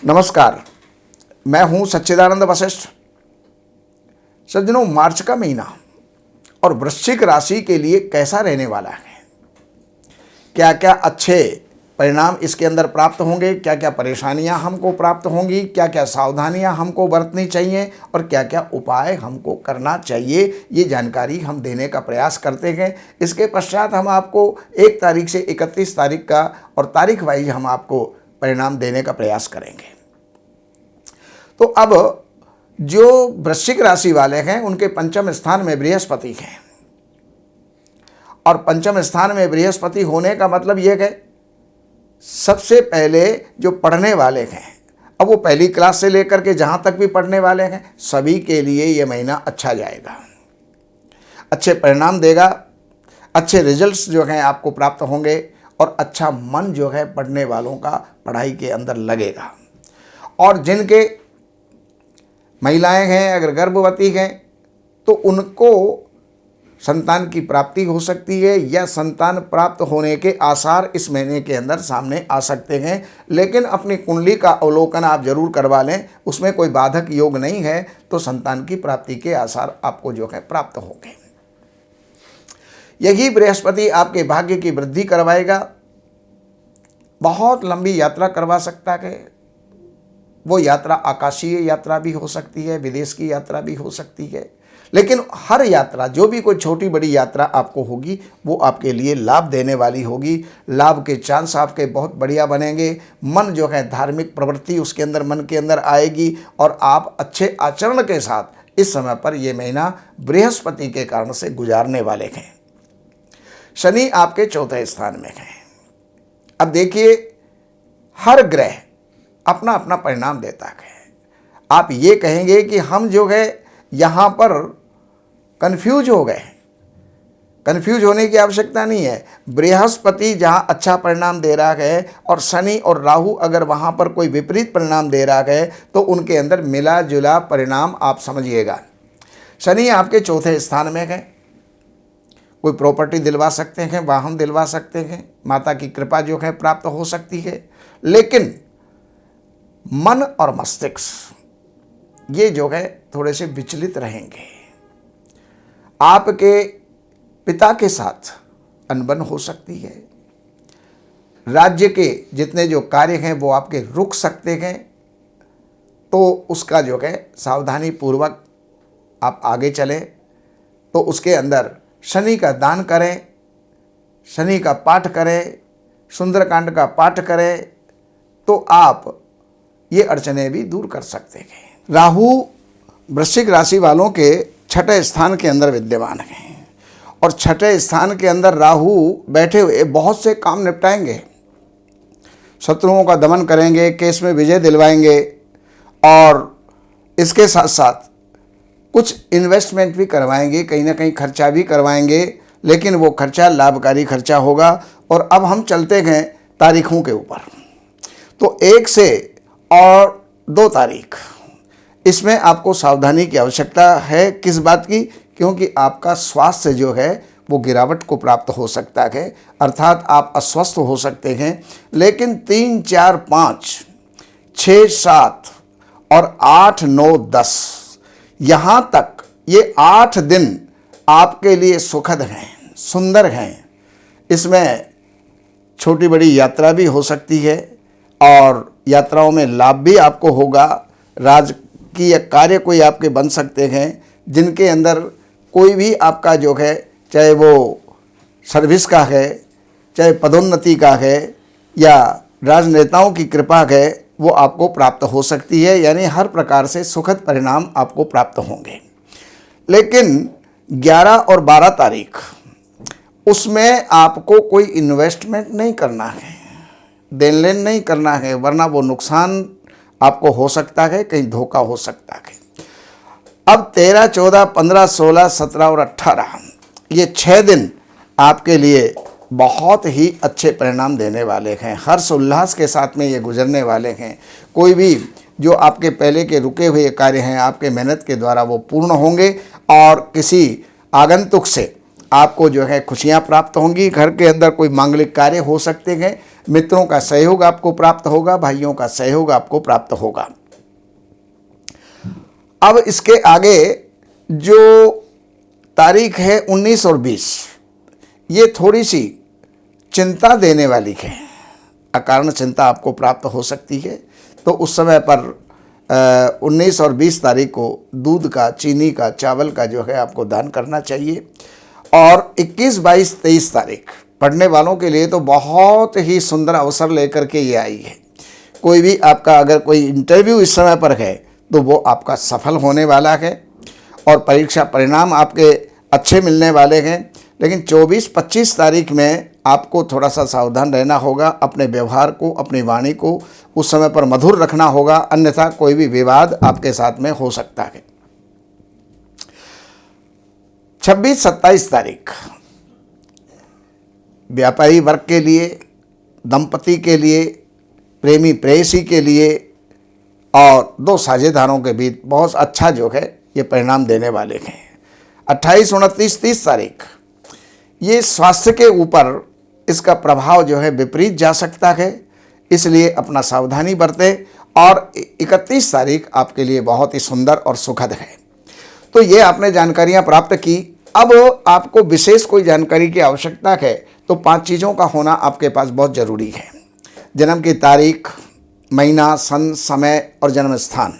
नमस्कार, मैं हूं सच्चिदानंद वशिष्ठ। सज्जनों, मार्च का महीना और वृश्चिक राशि के लिए कैसा रहने वाला है, क्या क्या अच्छे परिणाम इसके अंदर प्राप्त होंगे, क्या क्या परेशानियां हमको प्राप्त होंगी, क्या क्या सावधानियां हमको बरतनी चाहिए और क्या क्या उपाय हमको करना चाहिए, ये जानकारी हम देने का प्रयास करते हैं। इसके पश्चात हम आपको 1 तारीख से 31 तारीख का और तारीख वाइज हम आपको परिणाम देने का प्रयास करेंगे। तो अब जो वृश्चिक राशि वाले हैं उनके पंचम स्थान में बृहस्पति हैं, और पंचम स्थान में बृहस्पति होने का मतलब यह है सबसे पहले जो पढ़ने वाले हैं, अब वो पहली क्लास से लेकर के जहाँ तक भी पढ़ने वाले हैं, सभी के लिए ये महीना अच्छा जाएगा, अच्छे परिणाम देगा, अच्छे रिजल्ट्स जो हैं आपको प्राप्त होंगे और अच्छा मन जो है पढ़ने वालों का पढ़ाई के अंदर लगेगा। और जिनके महिलाएं हैं, अगर गर्भवती हैं, तो उनको संतान की प्राप्ति हो सकती है या संतान प्राप्त होने के आसार इस महीने के अंदर सामने आ सकते हैं। लेकिन अपनी कुंडली का अवलोकन आप जरूर करवा लें, उसमें कोई बाधक योग नहीं है, तो संतान की प्राप्ति के आसार आपको जो है प्राप्त होंगे। यही बृहस्पति आपके भाग्य की वृद्धि करवाएगा, बहुत लंबी यात्रा करवा सकता है। वो यात्रा आकाशीय यात्रा भी हो सकती है, विदेश की यात्रा भी हो सकती है, लेकिन हर यात्रा, जो भी कोई छोटी बड़ी यात्रा आपको होगी, वो आपके लिए लाभ देने वाली होगी। लाभ के चांस आपके बहुत बढ़िया बनेंगे। मन जो है धार्मिक प्रवृत्ति उसके अंदर, मन के अंदर आएगी और आप अच्छे आचरण के साथ इस समय पर यह महीना बृहस्पति के कारण से गुजारने वाले हैं। शनि आपके चौथे स्थान में है। अब देखिए, हर ग्रह अपना अपना परिणाम देता है। आप ये कहेंगे कि हम जो है यहाँ पर कंफ्यूज हो गए, कंफ्यूज होने की आवश्यकता नहीं है। बृहस्पति जहाँ अच्छा परिणाम दे रहा है और शनि और राहु अगर वहाँ पर कोई विपरीत परिणाम दे रहा है, तो उनके अंदर मिला जुला परिणाम आप समझिएगा। शनि आपके चौथे स्थान में है, कोई प्रॉपर्टी दिलवा सकते हैं, वाहन दिलवा सकते हैं, माता की कृपा जो है प्राप्त हो सकती है। लेकिन मन और मस्तिष्क ये जो है थोड़े से विचलित रहेंगे। आपके पिता के साथ अनबन हो सकती है। राज्य के जितने जो कार्य हैं वो आपके रुक सकते हैं, तो उसका जो है सावधानी पूर्वक आप आगे चलें। तो उसके अंदर शनि का दान करें, शनि का पाठ करें, सुंदरकांड का पाठ करें, तो आप ये अड़चने भी दूर कर सकते हैं। राहु वृश्चिक राशि वालों के छठे स्थान के अंदर विद्यमान हैं, और छठे स्थान के अंदर राहु बैठे हुए बहुत से काम निपटाएंगे, शत्रुओं का दमन करेंगे, केस में विजय दिलवाएंगे, और इसके साथ साथ कुछ इन्वेस्टमेंट भी करवाएंगे, कहीं ना कहीं खर्चा भी करवाएंगे, लेकिन वो खर्चा लाभकारी खर्चा होगा। और अब हम चलते हैं तारीखों के ऊपर। तो 1 से और 2 तारीख, इसमें आपको सावधानी की आवश्यकता है। किस बात की? क्योंकि आपका स्वास्थ्य जो है वो गिरावट को प्राप्त हो सकता है, अर्थात आप अस्वस्थ हो सकते हैं। लेकिन 3, 4, 5, 6, 7 और 8, 9, 10, यहाँ तक ये 8 दिन आपके लिए सुखद हैं, सुंदर हैं। इसमें छोटी बड़ी यात्रा भी हो सकती है और यात्राओं में लाभ भी आपको होगा। राजकीय कार्य कोई आपके बन सकते हैं, जिनके अंदर कोई भी आपका जो है, चाहे वो सर्विस का है, चाहे पदोन्नति का है या राजनेताओं की कृपा है, वो आपको प्राप्त हो सकती है। यानी हर प्रकार से सुखद परिणाम आपको प्राप्त होंगे। लेकिन 11 और 12 तारीख, उसमें आपको कोई इन्वेस्टमेंट नहीं करना है, देन लेन नहीं करना है, वरना वो नुकसान आपको हो सकता है, कहीं धोखा हो सकता है। अब 13, 14, 15, 16, 17 और 18, ये 6 दिन आपके लिए बहुत ही अच्छे परिणाम देने वाले हैं। हर्ष उल्लास के साथ में ये गुजरने वाले हैं। कोई भी जो आपके पहले के रुके हुए कार्य हैं, आपके मेहनत के द्वारा वो पूर्ण होंगे, और किसी आगंतुक से आपको जो है खुशियां प्राप्त होंगी। घर के अंदर कोई मांगलिक कार्य हो सकते हैं, मित्रों का सहयोग आपको प्राप्त होगा, भाइयों का सहयोग आपको प्राप्त होगा। अब इसके आगे जो तारीख है 19 और 20, ये थोड़ी सी चिंता देने वाली है। अकारण चिंता आपको प्राप्त हो सकती है। तो उस समय पर 19 और 20 तारीख को दूध का, चीनी का, चावल का जो है आपको दान करना चाहिए। और 21, 22, 23 तारीख पढ़ने वालों के लिए तो बहुत ही सुंदर अवसर लेकर के ये आई है। कोई भी आपका अगर कोई इंटरव्यू इस समय पर है तो वो आपका सफल होने वाला है और परीक्षा परिणाम आपके अच्छे मिलने वाले हैं। लेकिन 24, 25 तारीख में आपको थोड़ा सा सावधान रहना होगा। अपने व्यवहार को, अपनी वाणी को उस समय पर मधुर रखना होगा, अन्यथा कोई भी विवाद आपके साथ में हो सकता है। 26, 27 तारीख व्यापारी वर्ग के लिए, दंपति के लिए, प्रेमी प्रेयसी के लिए और दो साझेदारों के बीच बहुत अच्छा जो है ये परिणाम देने वाले हैं। 28, 29, 30 तारीख ये स्वास्थ्य के ऊपर इसका प्रभाव जो है विपरीत जा सकता है, इसलिए अपना सावधानी बरतें। और 31 तारीख आपके लिए बहुत ही सुंदर और सुखद है। तो ये आपने जानकारियां प्राप्त की। अब आपको विशेष कोई जानकारी की आवश्यकता है तो 5 चीज़ों का होना आपके पास बहुत ज़रूरी है। जन्म की तारीख, महीना, सन, समय और जन्म स्थान।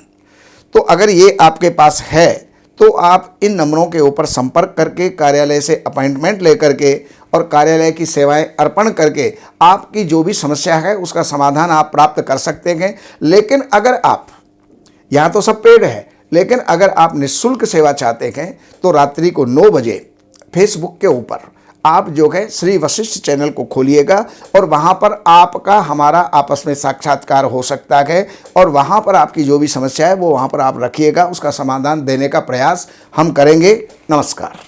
तो अगर ये आपके पास है तो आप इन नंबरों के ऊपर संपर्क करके कार्यालय से अपॉइंटमेंट लेकर के और कार्यालय की सेवाएं अर्पण करके आपकी जो भी समस्या है उसका समाधान आप प्राप्त कर सकते हैं। लेकिन अगर आप, यहाँ तो सब पेड है, लेकिन अगर आप निःशुल्क सेवा चाहते हैं तो रात्रि को 9 बजे फेसबुक के ऊपर आप जो है श्री वशिष्ठ चैनल को खोलिएगा और वहाँ पर आपका हमारा आपस में साक्षात्कार हो सकता है और वहाँ पर आपकी जो भी समस्या है वो वहाँ पर आप रखिएगा, उसका समाधान देने का प्रयास हम करेंगे। नमस्कार।